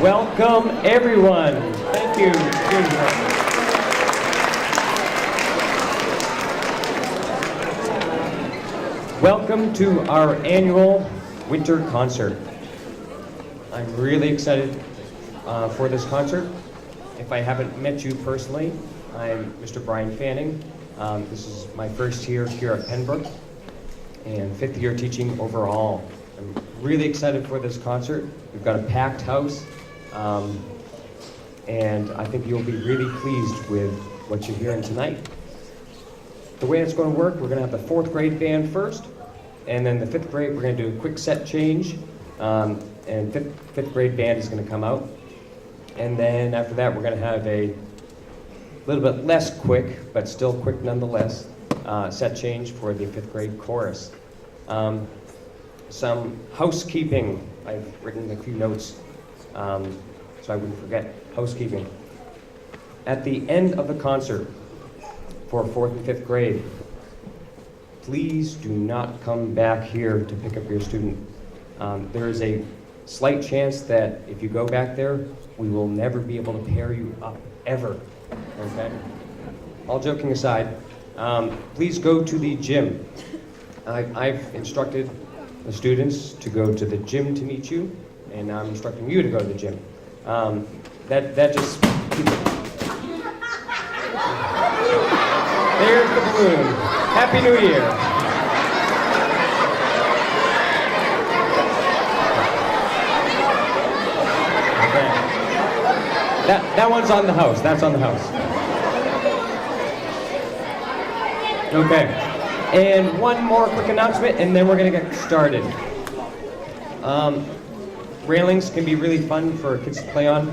Welcome, everyone. Thank you. Welcome to our annual winter concert. I'm really excited for this concert. If I haven't met you personally, I'm Mr. Brian Fanning. This is my first year here at PennBrook and 5th year teaching overall. I'm really excited for this concert. We've got a packed house, and I think you'll be really pleased with what you're hearing tonight. The way it's going to work, we're going to have the 4th grade band first, and then the 5th grade, we're going to do a quick set change, and 5th grade band is going to come out. And then after that, we're going to have a little bit less quick, but still quick nonetheless, set change for the 5th grade chorus. Some housekeeping. I've written a few notes so I wouldn't forget. Housekeeping. At the end of the concert for 4th and 5th grade, please do not come back here to pick up your student. There is a slight chance that if you go back there, we will never be able to pair you up, ever. Okay? All joking aside, please go to the gym. I've instructed the students to go to the gym to meet you, and I'm instructing you to go to the gym. That just... There's the balloon. Happy New Year. Okay. That one's on the house. That's on the house. Okay. And one more quick announcement, and then we're going to get started. Railings can be really fun for kids to play on.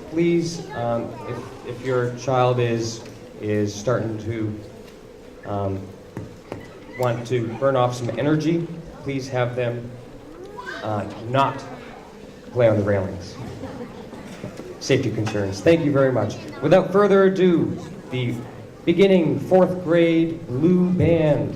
Please, if your child is starting to want to burn off some energy, please have them not play on the railings. Safety concerns. Thank you very much. Without further ado, the beginning 4th grade blue band.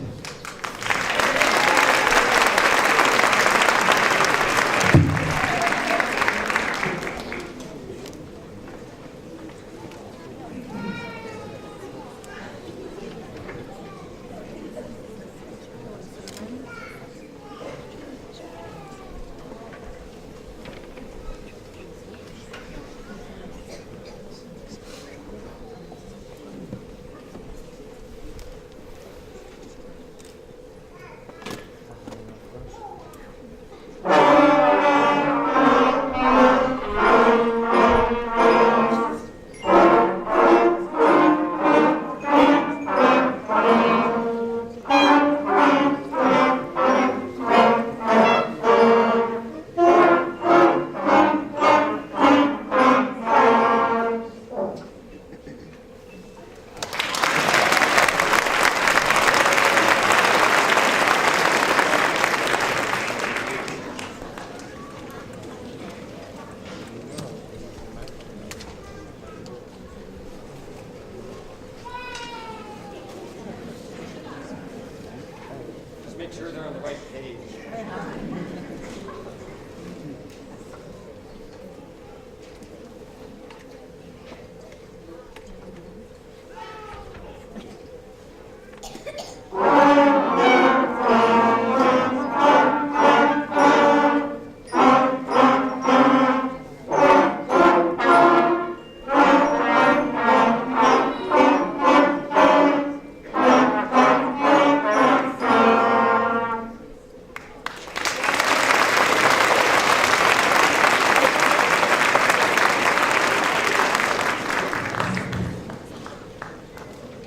Make sure they're on the right page.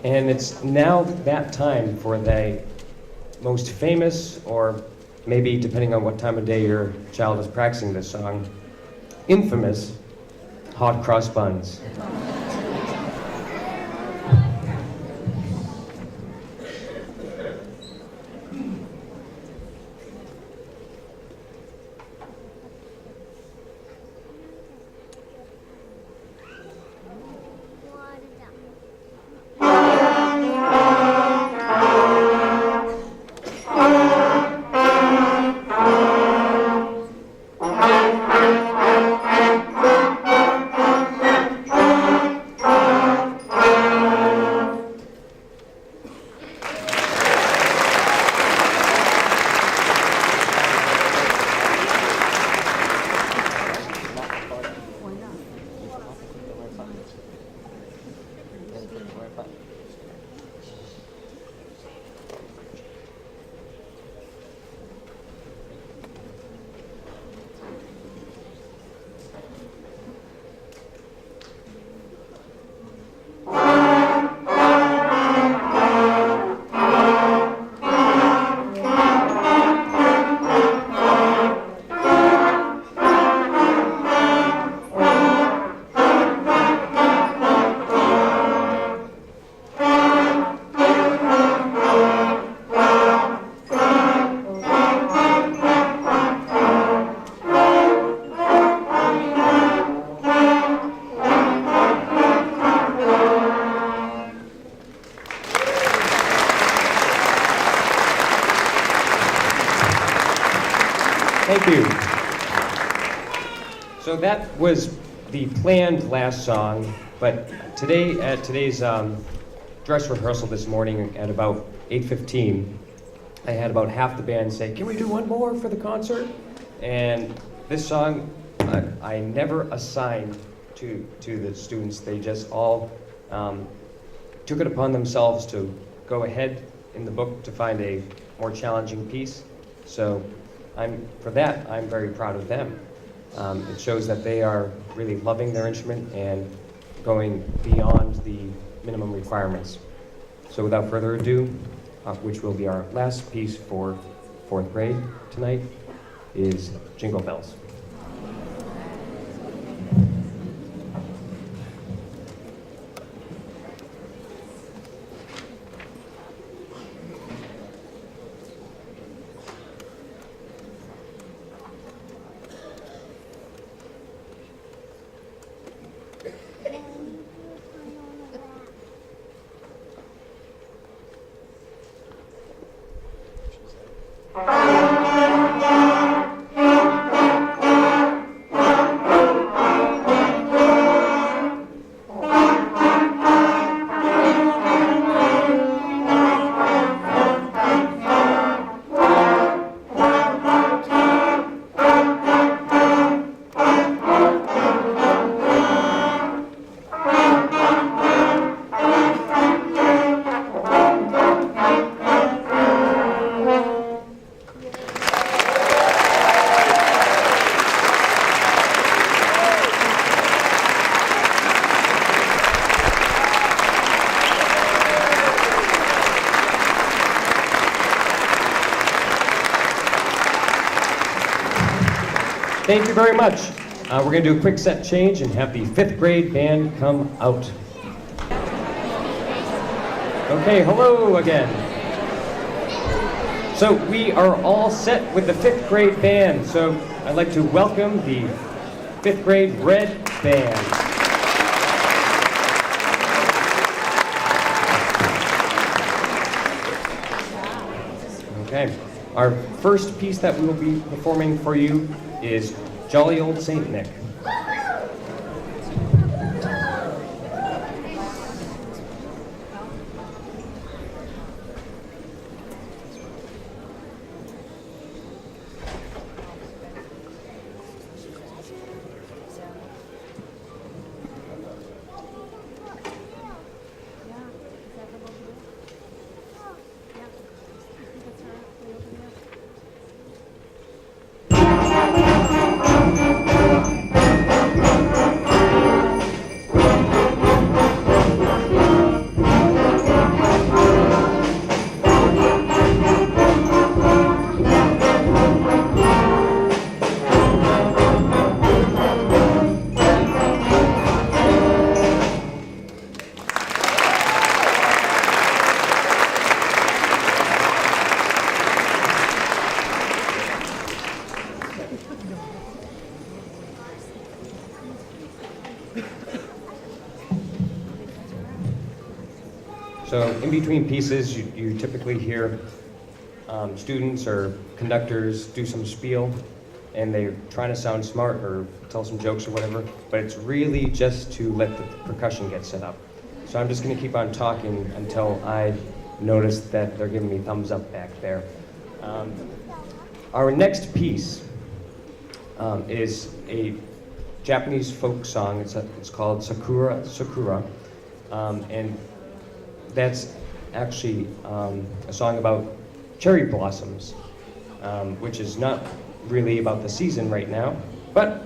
And it's now that time for the most famous, or maybe depending on what time of day your child is practicing this song, infamous hot cross buns. Thank you. So that was the planned last song, but today at today's dress rehearsal this morning at about 8:15, I had about half the band say, "Can we do one more for the concert?" And this song, I never assigned to the students. They just all took it upon themselves to go ahead in the book to find a more challenging piece. So for that, I'm very proud of them. It shows that they are really loving their instrument and going beyond the minimum requirements. So without further ado, which will be our last piece for 4th grade tonight, is Jingle Bells. Thank you very much. We're going to do a quick set change and have the 5th grade band come out. Okay, hello again. So we are all set with the 5th grade band. So I'd like to welcome the 5th grade Red Band. Okay, our first piece that we will be performing for you is Jolly Old Saint Nick. So in between pieces, you typically hear students or conductors do some spiel, and they're trying to sound smart or tell some jokes or whatever, but it's really just to let the percussion get set up. So I'm just going to keep on talking until I notice that they're giving me thumbs up back there. Our next piece is a Japanese folk song. It's called Sakura Sakura, and that's actually a song about cherry blossoms, which is not really about the season right now, but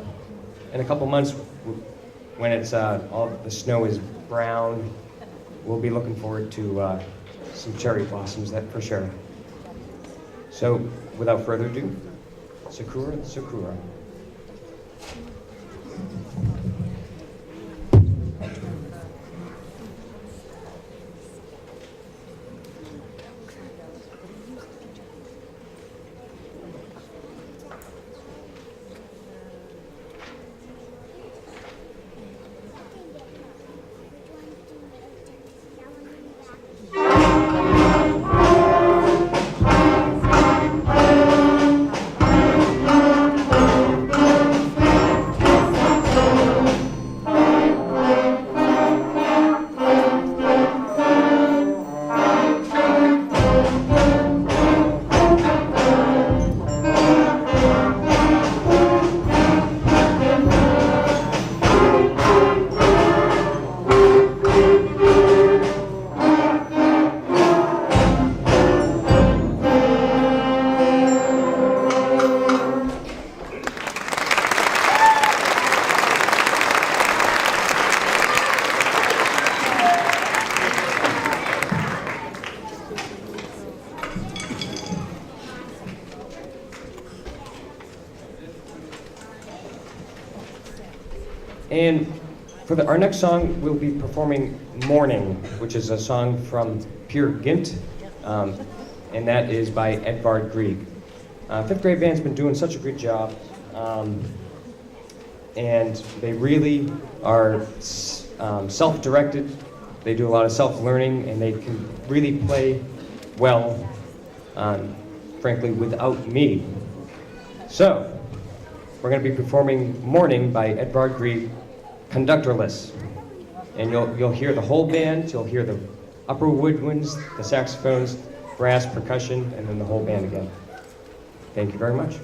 in a couple months, when it's all the snow is brown, we'll be looking forward to some cherry blossoms, that for sure. So, without further ado, Sakura Sakura. And for our next song, we'll be performing Morning, which is a song from Peer Gynt, and that is by Edvard Grieg. Fifth grade band's been doing such a good job, and they really are self-directed. They do a lot of self-learning, and they can really play well, frankly, without me. So, we're going to be performing Morning by Edvard Grieg, conductorless. And you'll hear the whole band, you'll hear the upper woodwinds, the saxophones, brass, percussion, and then the whole band again. Thank you very much.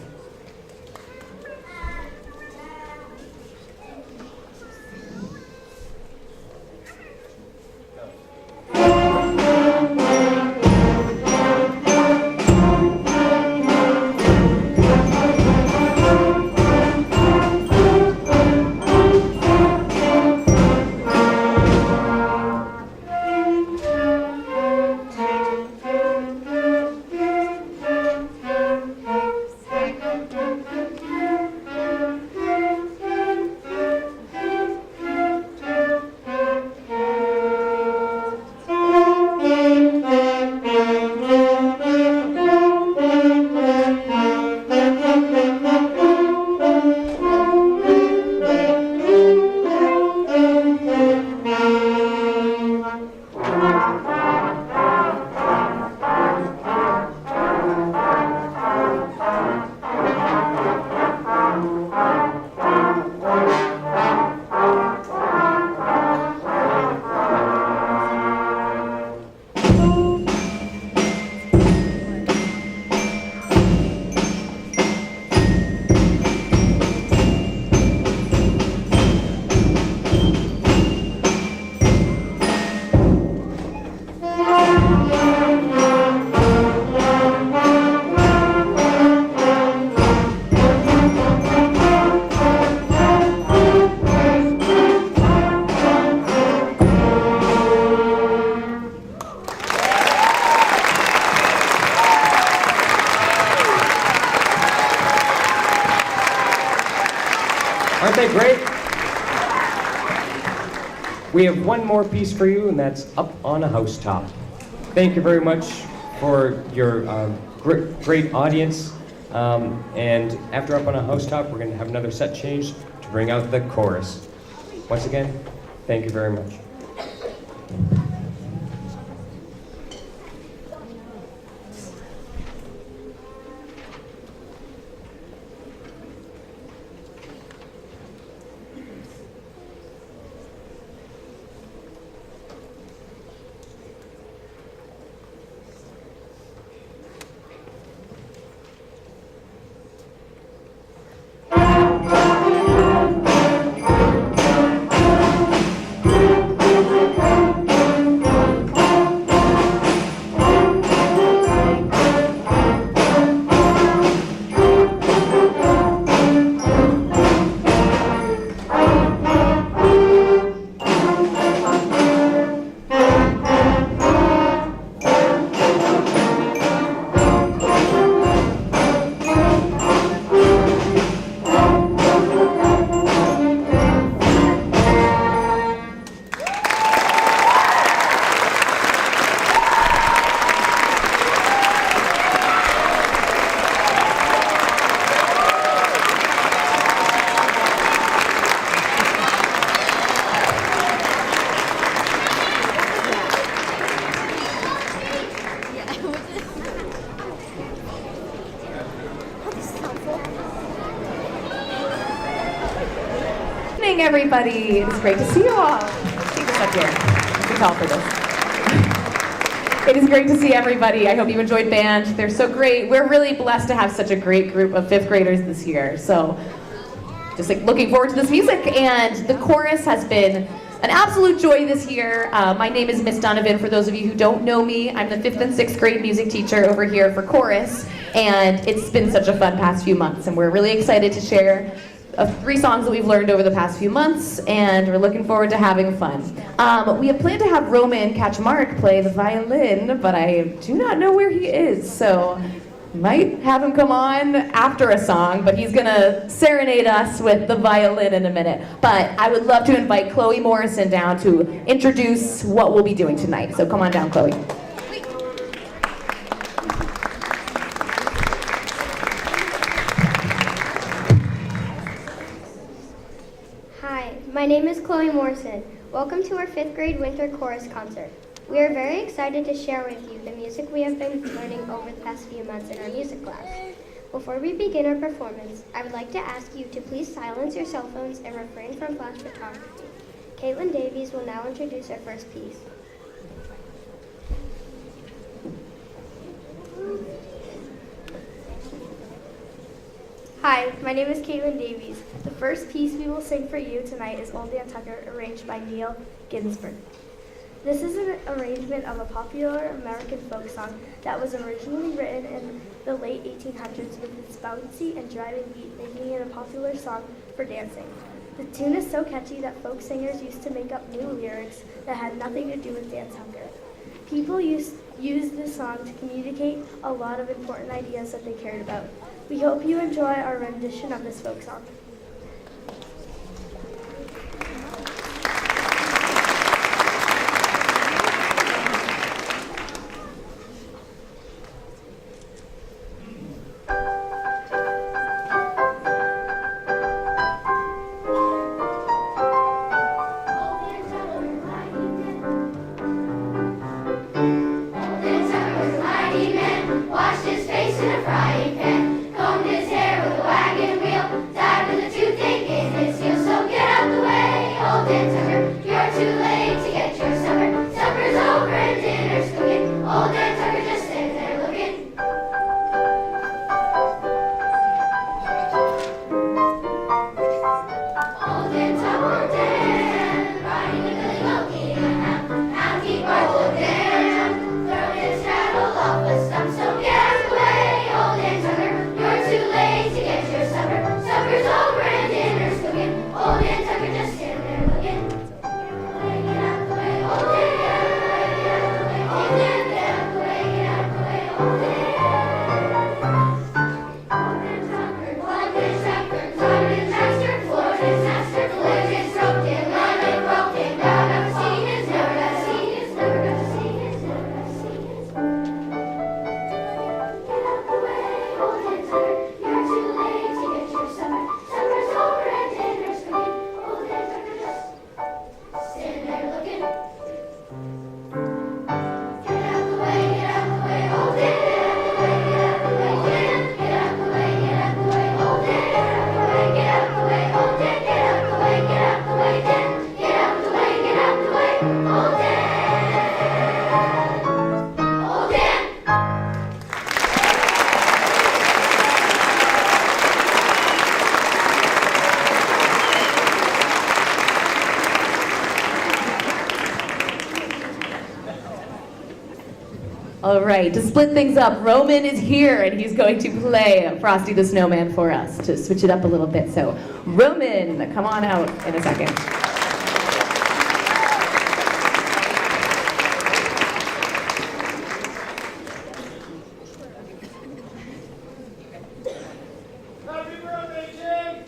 Aren't they great? We have one more piece for you, and that's Up on a Housetop. Thank you very much for your great audience. And after Up on a Housetop, we're going to have another set change to bring out the chorus. Once again, thank you very much. Everybody, it's great to see you all. Take this up here. It's all for this. It is great to see everybody. I hope you enjoyed band. They're so great. We're really blessed to have such a great group of fifth graders this year. So just like looking forward to this music. And the chorus has been an absolute joy this year. My name is Miss Donovan. For those of you who don't know me, I'm the 5th and 6th grade music teacher over here for chorus. And it's been such a fun past few months. And we're really excited to share 3 songs that we've learned over the past few months, and we're looking forward to having fun. We have planned to have Roman Kaczmarek play the violin, but I do not know where he is, so Might have him come on after a song, but he's gonna serenade us with the violin in a minute. But I would love to invite Chloe Morrison down to introduce what we'll be doing tonight. So come on down, Chloe. Hi, my name is Chloe Morrison. Welcome to our 5th grade winter chorus concert. We are very excited to share with you the music we have been learning over the past few months in our music class. Before we begin our performance, I would like to ask you to please silence your cell phones and refrain from flash photography. Caitlin Davies will now introduce our first piece. Hi, my name is Caitlin Davies. The first piece we will sing for you tonight is Old Dan Tucker, arranged by Neil Ginsberg. This is an arrangement of a popular American folk song that was originally written in the late 1800s with its bouncy and driving beat, making it a popular song for dancing. The tune is so catchy that folk singers used to make up new lyrics that had nothing to do with Dan Tucker. People used this song to communicate a lot of important ideas that they cared about. We hope you enjoy our rendition of this folk song. Washed his face in a frying pan, combed his hair with a wagon wheel, tied with a toothache in his heel. So get out the way, old Dan Tucker, you're too late to get your supper. Supper's over and dinner's cooking. Old Dan Tucker just standing there looking. Old Dan Tucker, old Dan, riding a billy goat, eating a ham. Hound keep our old Dan, throwing his rattle off a stump. So get out the way, old Dan Tucker, you're too late to get your supper. Supper's over and dinner's cooking. Old Dan Tucker just standing there looking. Get out the way, old Dan, get out the way, old Dan, get out the way, get out the way, old Dan. Old Dan Tucker, climbed his tractor, climbed his master, floored his master, flipped his rope, and lemon broke him. Never got to see his, never got to see his, never got to see his, never got to see his. Get out the way, old Dan Tucker, you're too late to get your supper. Supper's over and dinner's cooking. Old Dan Tucker just standing there looking. Get out the way, old Dan, get out the way, old Dan, get out the way, old Dan, get out the way, old Dan, get out the way, get out the way, Dan, get out the way, old Dan, old Dan. All right, to split things up, Roman is here and he's going to play Frosty the Snowman for us to switch it up a little bit. So, Roman, come on out in a second. Happy birthday, Jay!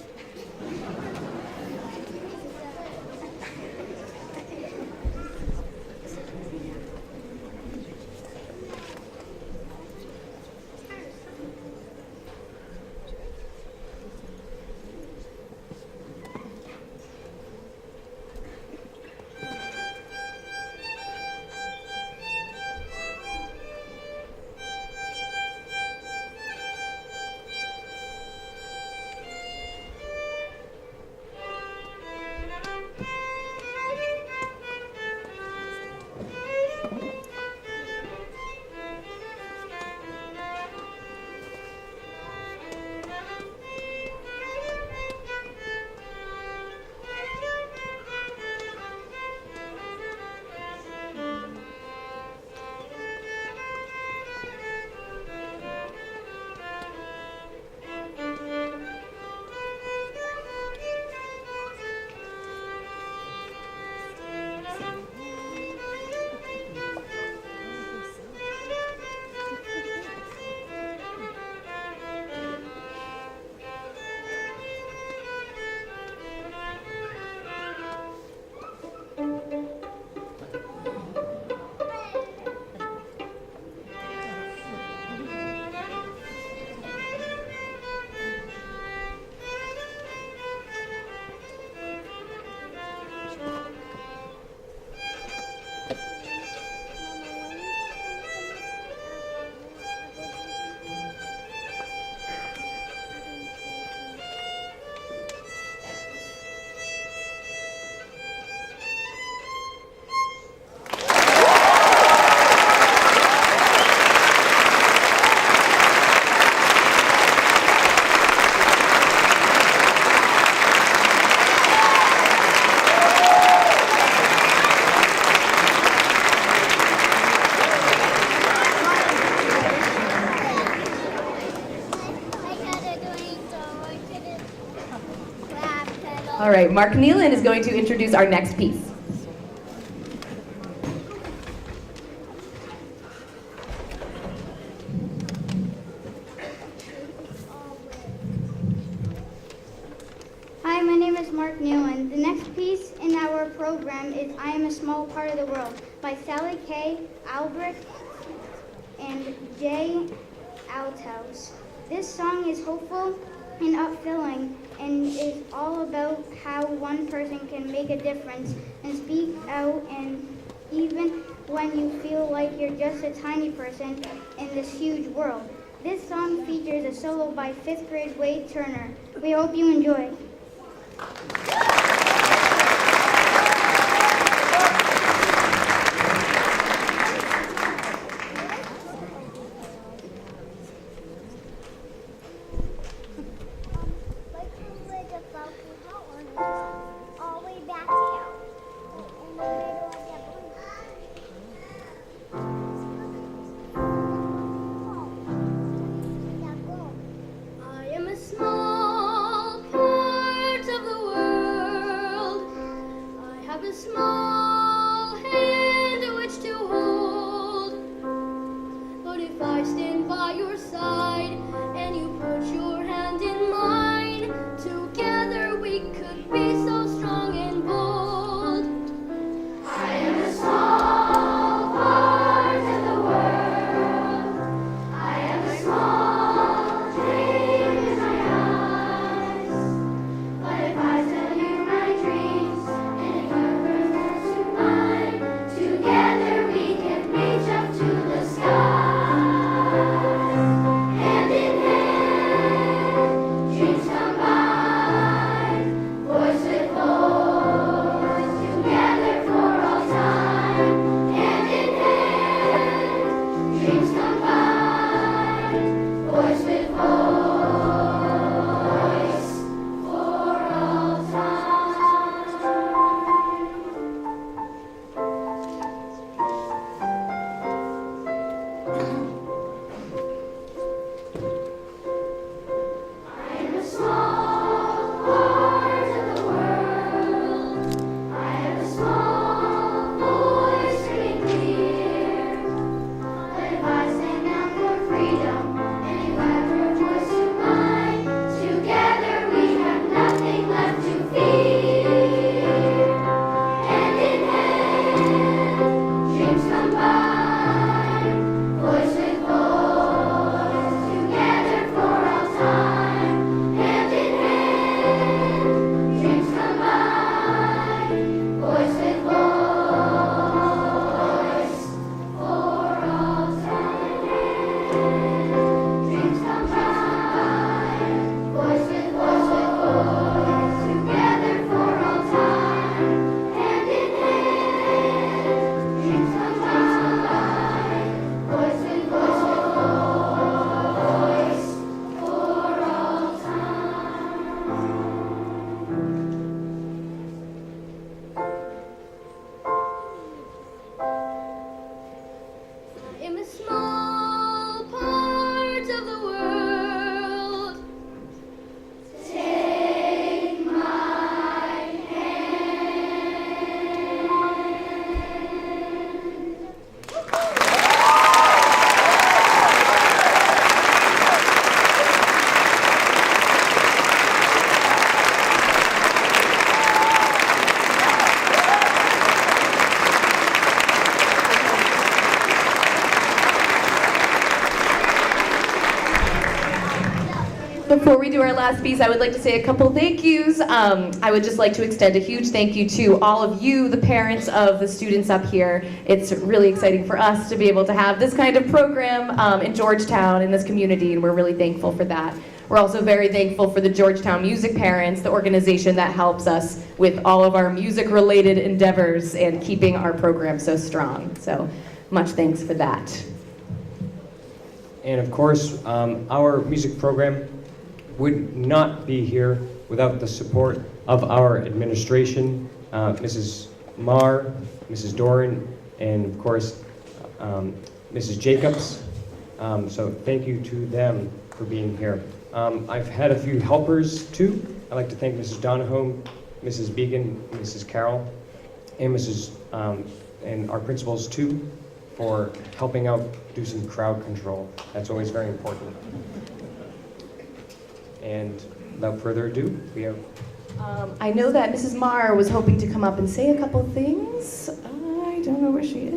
All right, Mark Nealon is going to introduce our next piece. Hi, my name is Mark Nealon. The next piece in our program is I Am a Small Part of the World by Sally Kay, Albrecht, and Jay Altos. This song is hopeful and upfilling and is all about how one person can make a difference and speak out, and even when you feel like you're just a tiny person in this huge world. This song features a solo by 5th grade Wade Turner. We hope you enjoy. All the way back here. In the middle of I am a small part of the world. I have a small hand in which to hold. But if I stand by your side and you put your hand in mine, together we could be so strong and bold. I am a small part of the world. I am a small dream in my eyes. But if I tell you my dreams and if your words to mine, together we can reach up to the skies. Hand in hand, dreams combine, voice with voice, together for all time. Hand in hand, dreams combine, voice with voice, for all time. I am a small part of the world. I have a small voice ringing clear. But if I stand out for freedom and you have your voice to mine, together we have nothing left to fear. Hand in hand, dreams combine, voice with voice, together for all time. Hand in hand, dreams combine, voice with voice, for all time. Dreams combine, voice with voice, together for all time. Hand in hand, dreams combine, voice with voice, for all I am a small part of the world. Take my hand. Before we do our last piece, I would like to say a couple thank yous. I would just like to extend a huge thank you to all of you, the parents of the students up here. It's really exciting for us to be able to have this kind of program in Georgetown, in this community, and we're really thankful for that. We're also very thankful for the Georgetown Music Parents, the organization that helps us with all of our music-related endeavors and keeping our program so strong. So much thanks for that. And of course, our music program would not be here without the support of our administration, Mrs. Marr, Mrs. Doran, and of course, Mrs. Jacobs. So thank you to them for being here. I've had a few helpers too. I'd like to thank Mrs. Donahoe, Mrs. Began, Mrs. Carroll, and and our principals too, for helping out do some crowd control. That's always very important. And without further ado, we have. I know that Mrs. Marr was hoping to come up and say a couple things. I don't know where she is.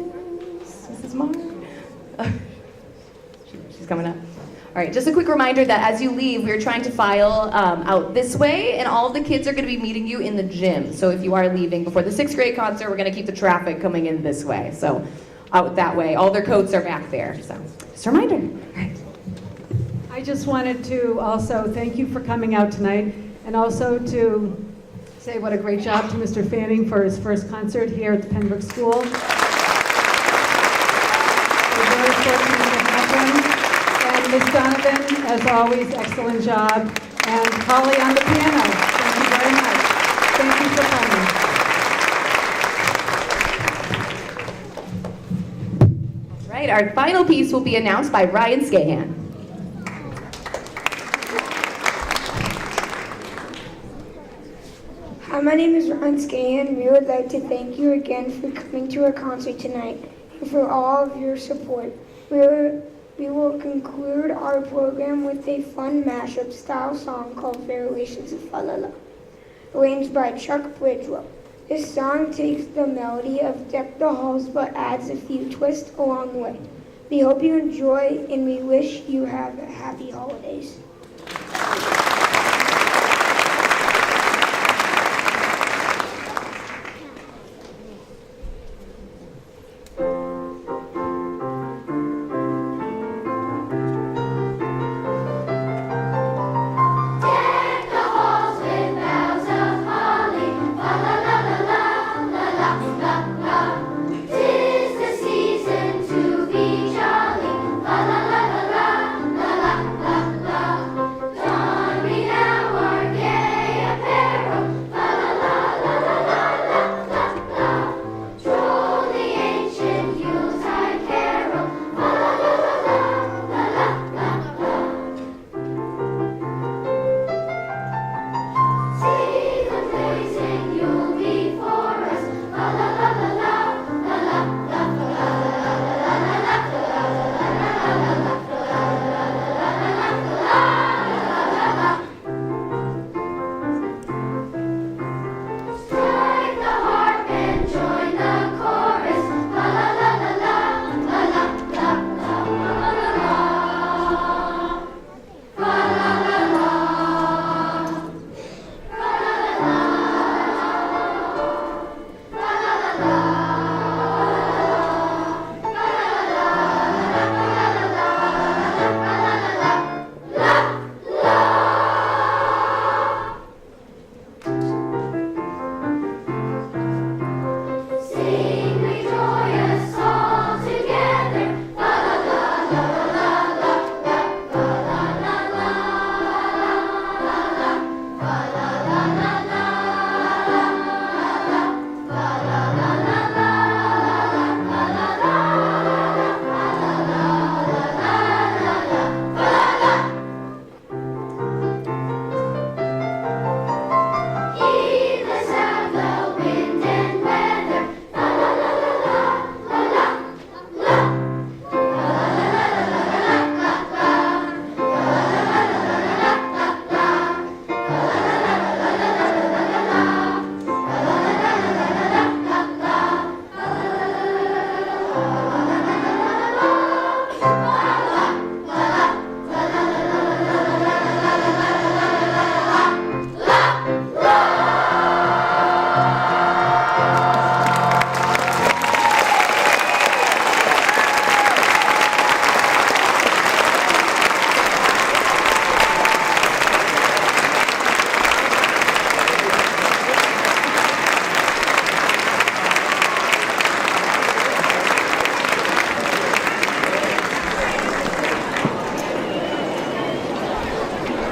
Mrs. Marr? She's coming up. All right, just a quick reminder that as you leave, we're trying to file out this way, and all of the kids are going to be meeting you in the gym. So if you are leaving before the 6th grade concert, we're going to keep the traffic coming in this way. So out that way. All their coats are back there. So just a reminder. All right. I just wanted to also thank you for coming out tonight, and also to say what a great job to Mr. Fanning for his first concert here at the PennBrook School. We're very fortunate to have him. And Ms. Donovan, as always, excellent job. And Holly on the piano, thank you very much. Thank you for coming. All right, our final piece will be announced by Ryan Scahan. Hi, my name is Ryan Scahan. We would like to thank you again for coming to our concert tonight and for all of your support. We will conclude our program with a fun mashup style song called Variations of Fa La La, arranged by Chuck Bridgewell. This song takes the melody of Deck the Halls but adds a few twists along the way. We hope you enjoy, and we wish you have happy holidays.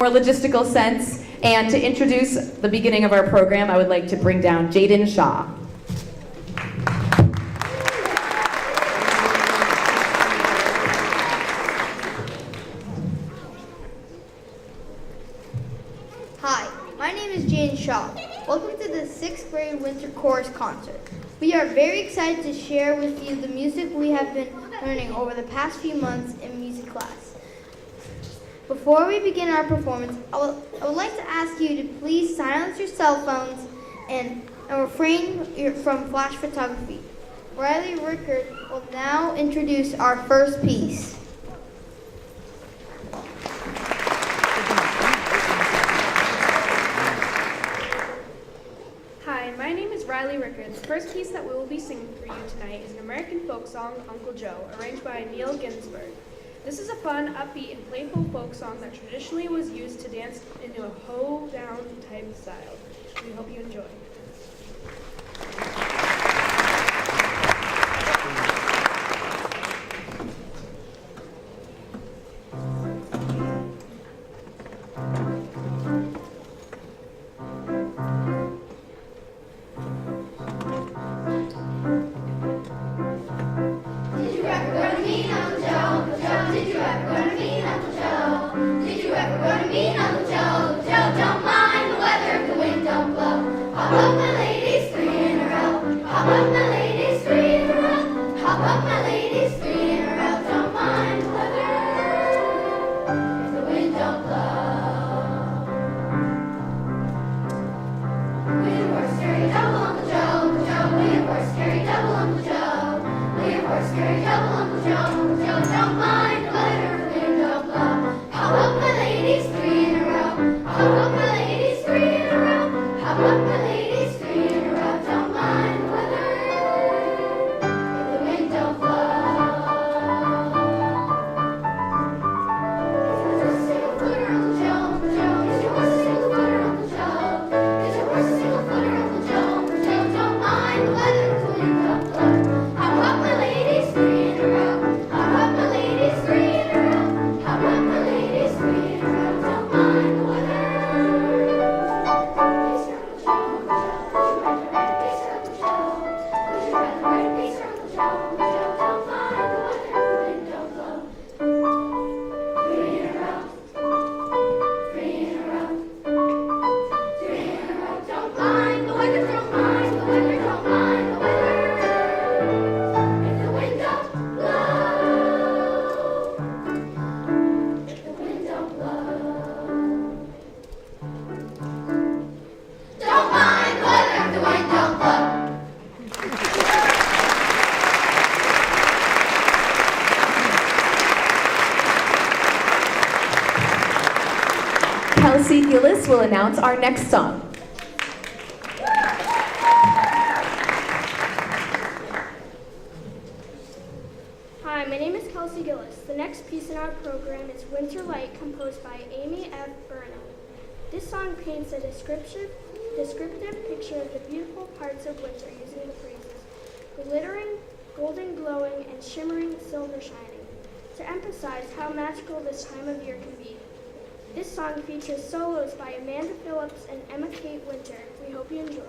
More logistical sense, and to introduce the beginning of our program, I would like to bring down Jaden Shaw. Hi, my name is Jane Shaw. Welcome to the 6th grade winter chorus concert. We are very excited to share with you the music we have been learning over the past few months in music class. Before we begin our performance, I would like to ask you to please silence your cell phones and refrain from flash photography. Riley Rickard will now introduce our first piece. Hi, my name is Riley Rickard. The first piece that we will be singing for you tonight is an American folk song, Uncle Joe, arranged by Neil Ginsberg. This is a fun, upbeat, and playful folk song that traditionally was used to dance into a hoe-down type style. We hope you enjoy. Kelsey Gillis will announce our next song. Hi, my name is Kelsey Gillis. The next piece in our program is Winter Light, composed by Amy F. Burnham. This song paints a descriptive picture of the beautiful parts of winter using the phrases glittering, golden glowing, and shimmering silver shining to emphasize how magical this time of year can be. This song features solos by Amanda Phillips and Emma Kate Winter. We hope you enjoy.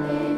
And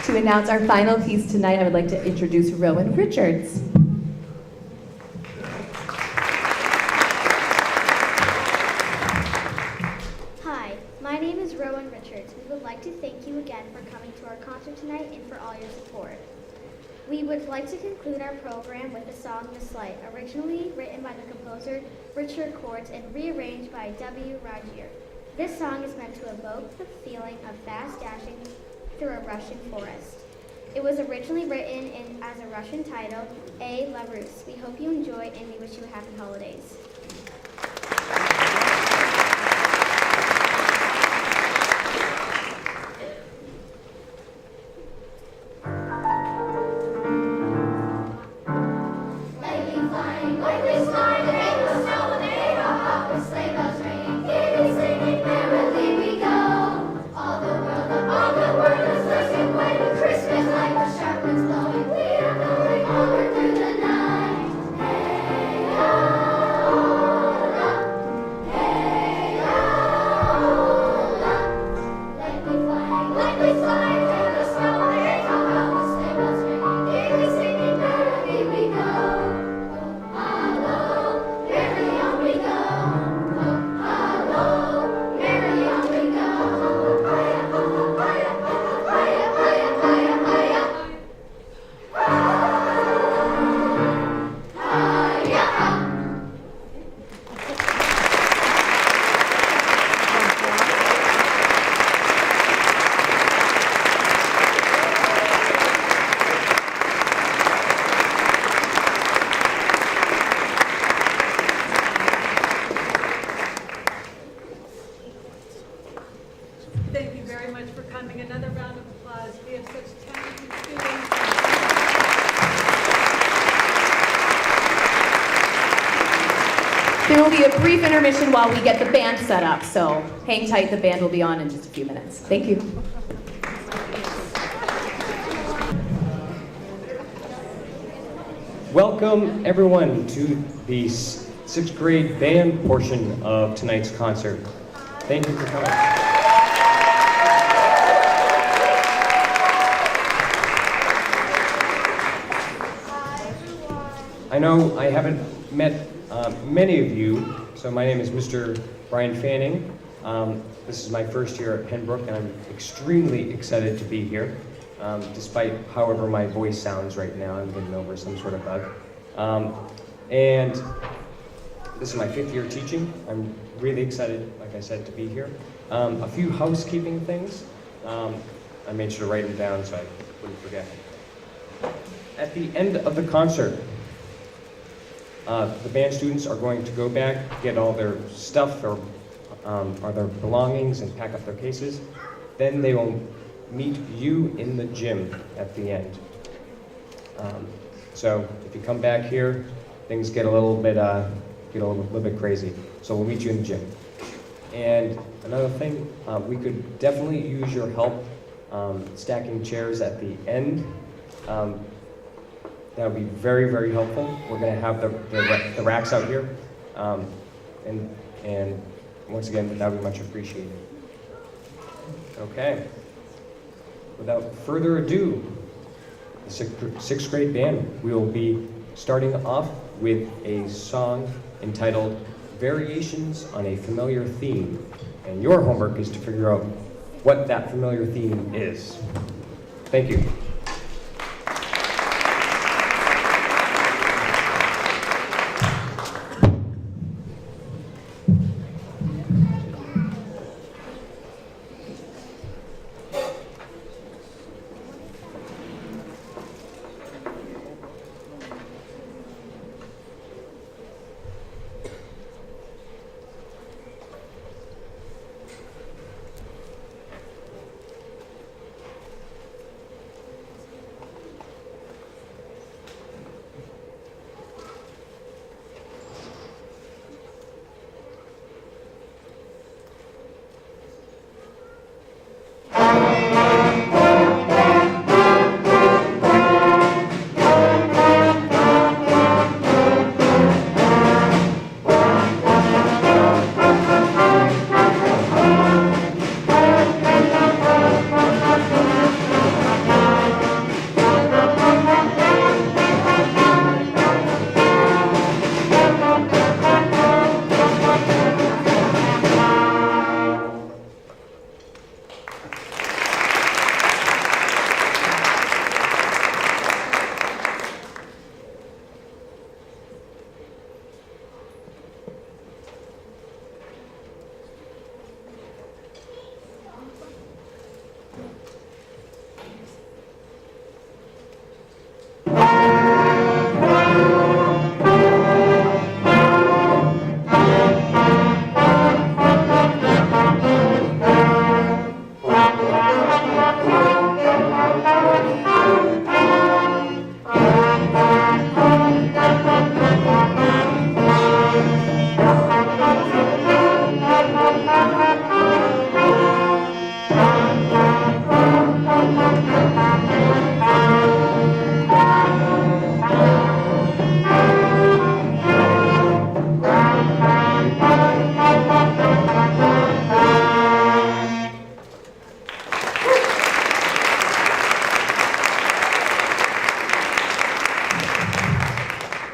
To announce our final piece tonight, I would like to introduce Rowan Richards. Hi, my name is Rowan Richards. We would like to thank you again for coming to our concert tonight and for all your support. We would like to conclude our program with the song Miss Light, originally written by the composer Richard Courts and rearranged by W. Ragier. This song is meant to evoke the feeling of fast dashing through a Russian forest. It was originally written as a Russian title, A La Russe. We hope you enjoy and we wish you happy holidays. Lightning flying, lightning flying, the rain was snowing, and a hop with sleigh bells ringing, gaily singing, merrily we go. All the world is listening when Christmas light was sharp winds blowing. We are going onward through the night. Hey, oh, hey, oh, lightning flying, through the snow, and a hop with sleigh bells ringing, gaily singing, merrily we go. Hello, merrily on we go. Hello, merrily on we go. Hiya, hiya, hiya, hiya, hiya, hiya. Hiya. Thank you very much for coming. Another round of applause. We have such talented students. There will be a brief intermission while we get the band set up, so hang tight, the band will be on in just a few minutes. Thank you. Welcome, everyone, to the sixth grade band portion of tonight's concert. Thank you for coming. I know I haven't met many of you, so my name is Mr. Brian Fanning. This is my first year at PennBrook, and I'm extremely excited to be here, despite however my voice sounds right now. I'm getting over some sort of bug. And this is my 5th year teaching. I'm really excited, like I said, to be here. A few housekeeping things. I made sure to write them down so I wouldn't forget. At the end of the concert, the band students are going to go back, get all their stuff or their belongings and pack up their cases. Then they will meet you in the gym at the end. So if you come back here, things get a little bit crazy. So we'll meet you in the gym. And another thing, we could definitely use your help stacking chairs at the end. That would be very, very helpful. We're going to have the racks out here. And once again, that would be much appreciated. Okay. Without further ado, the sixth grade band, we will be starting off with a song entitled Variations on a Familiar Theme. And your homework is to figure out what that familiar theme is. Thank you.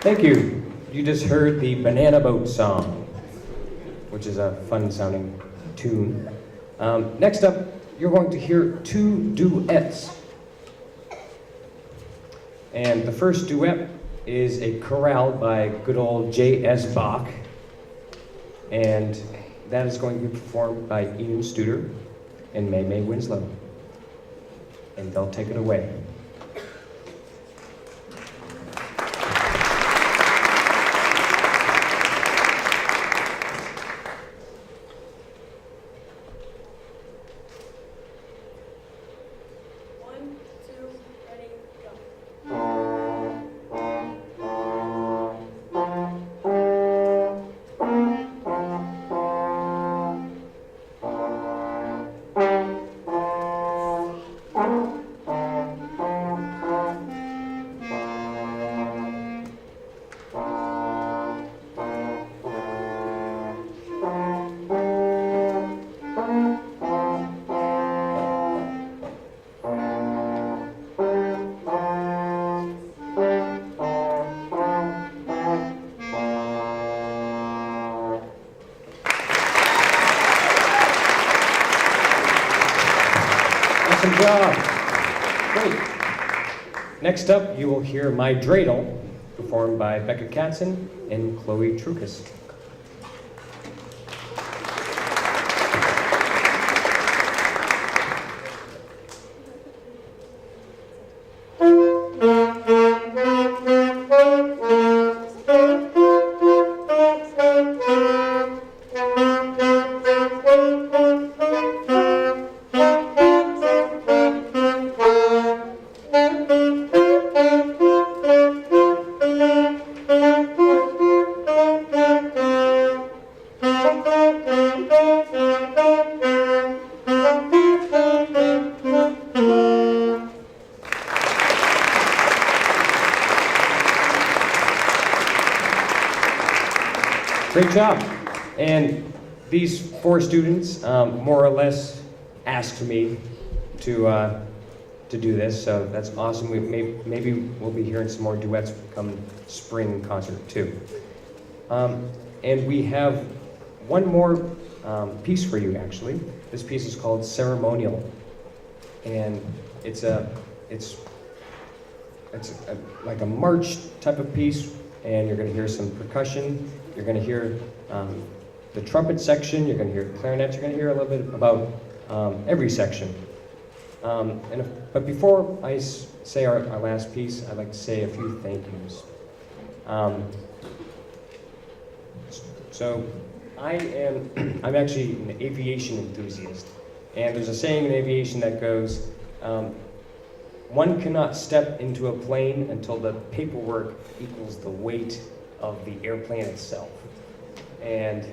Thank you. You just heard the Banana Boat Song, which is a fun-sounding tune. Next up, you're going to hear two duets. And the first duet is a chorale by good old J.S. Bach. And that is going to be performed by Ian Studer and May May Winslow. And they'll take it away. Awesome job. Great. Next up, you will hear My Dreidel, performed by Becca Katzen and Chloe Trukas. Great job. And these four students more or less asked me to do this, so that's awesome. Maybe we'll be hearing some more duets come spring concert too. And we have one more piece for you, actually. This piece is called Ceremonial, and it's like a march type of piece, and you're going to hear some percussion. You're going to hear the trumpet section. You're going to hear clarinets. You're going to hear a little bit about every section. But before I say our last piece, I'd like to say a few thank yous. So I'm actually an aviation enthusiast, and there's a saying in aviation that goes, one cannot step into a plane until the paperwork equals the weight of the airplane itself. And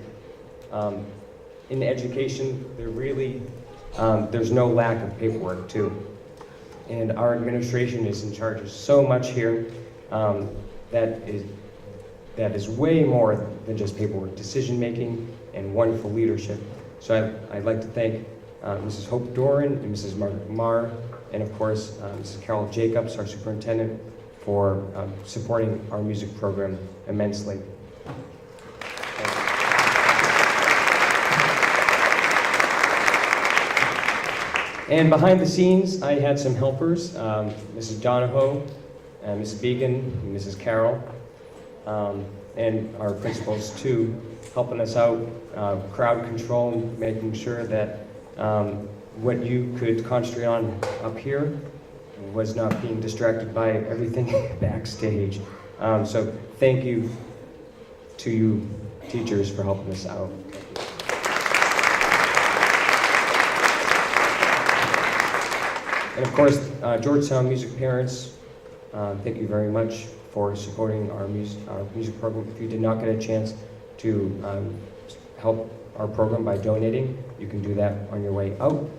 in education, there's no lack of paperwork too. And our administration is in charge of so much here that is way more than just paperwork, decision making and wonderful leadership. So I'd like to thank Mrs. Hope Doran and Mrs. Margaret Marr, and of course Mrs. Carol Jacobs, our superintendent, for supporting our music program immensely. And behind the scenes, I had some helpers, Mrs. Donahoe, Mrs. Began, and Mrs. Carroll, and our principals too, helping us out, crowd control, making sure that what you could concentrate on up here was not being distracted by everything backstage. So thank you to you teachers for helping us out. And of course, Georgetown music parents, thank you very much for supporting our music program. If you did not get a chance to help our program by donating, you can do that on your way out.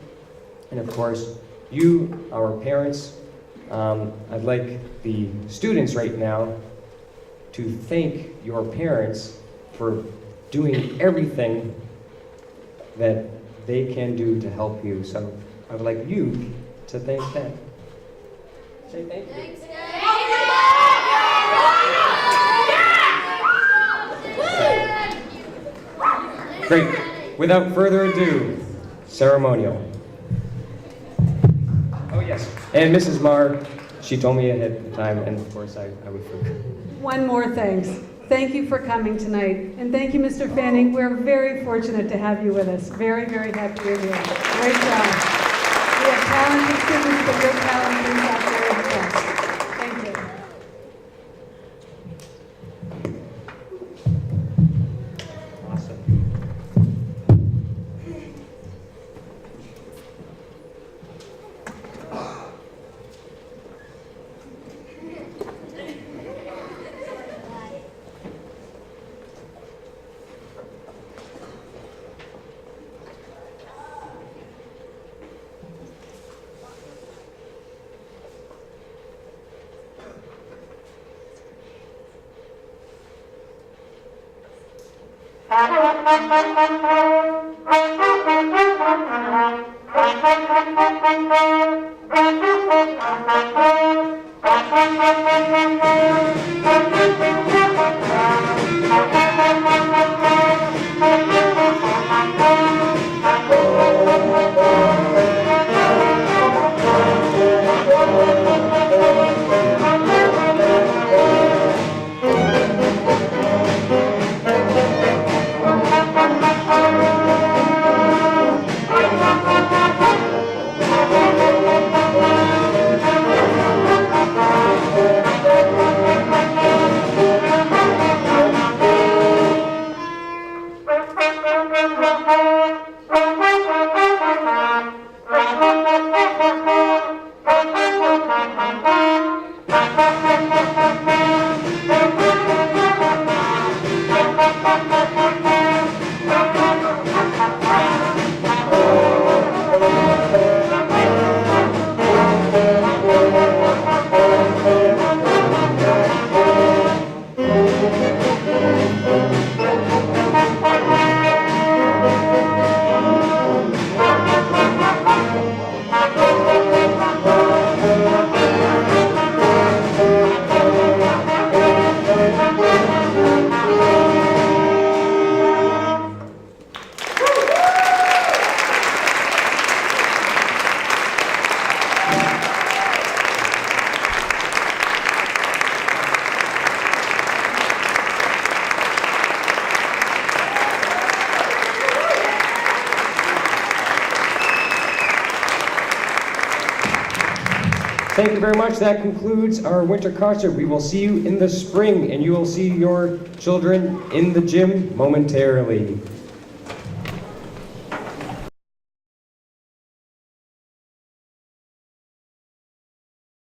And of course, you, our parents, I'd like the students right now to thank your parents for doing everything that they can do to help you. So I would like you to thank them. Say thank you. Thanks, Great. Without further ado, ceremonial. Oh, yes. And Mrs. Marr, she told me ahead of time, and of course I would forget. One more thanks. Thank you for coming tonight. And thank you, Mr. Fanning. We're very fortunate to have you with us. Very, very happy you're here. Great job. We have talented students, but your talent brings out very best. Thank you. Awesome. Thank you very much. That concludes our winter concert. We will see you in the spring, and you will see your children in the gym momentarily.